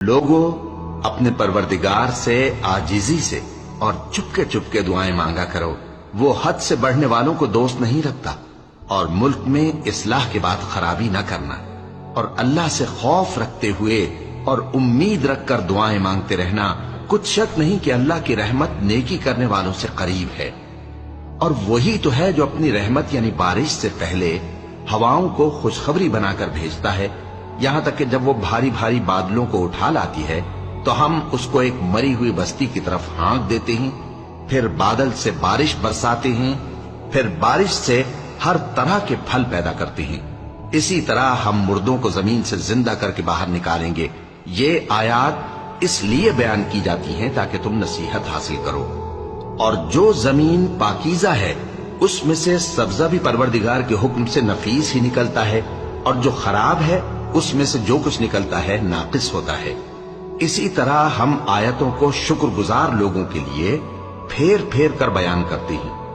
لوگوں، اپنے پروردگار سے آجزی سے اور چپکے چپکے دعائیں مانگا کرو، وہ حد سے بڑھنے والوں کو دوست نہیں رکھتا، اور ملک میں اصلاح کے بعد خرابی نہ کرنا، اور اللہ سے خوف رکھتے ہوئے اور امید رکھ کر دعائیں مانگتے رہنا، کچھ شک نہیں کہ اللہ کی رحمت نیکی کرنے والوں سے قریب ہے۔ اور وہی تو ہے جو اپنی رحمت یعنی بارش سے پہلے ہواؤں کو خوشخبری بنا کر بھیجتا ہے، یہاں تک کہ جب وہ بھاری بھاری بادلوں کو اٹھا لاتی ہے تو ہم اس کو ایک مری ہوئی بستی کی طرف ہانک دیتے ہیں، پھر بادل سے بارش برساتے ہیں، پھر بارش سے ہر طرح کے پھل پیدا کرتے ہیں۔ اسی طرح ہم مردوں کو زمین سے زندہ کر کے باہر نکالیں گے۔ یہ آیات اس لیے بیان کی جاتی ہیں تاکہ تم نصیحت حاصل کرو۔ اور جو زمین پاکیزہ ہے اس میں سے سبزہ بھی پروردگار کے حکم سے نفیس ہی نکلتا ہے، اور جو خراب ہے اس میں سے جو کچھ نکلتا ہے ناقص ہوتا ہے۔ اسی طرح ہم آیتوں کو شکر گزار لوگوں کے لیے پھیر پھیر کر بیان کرتے ہیں۔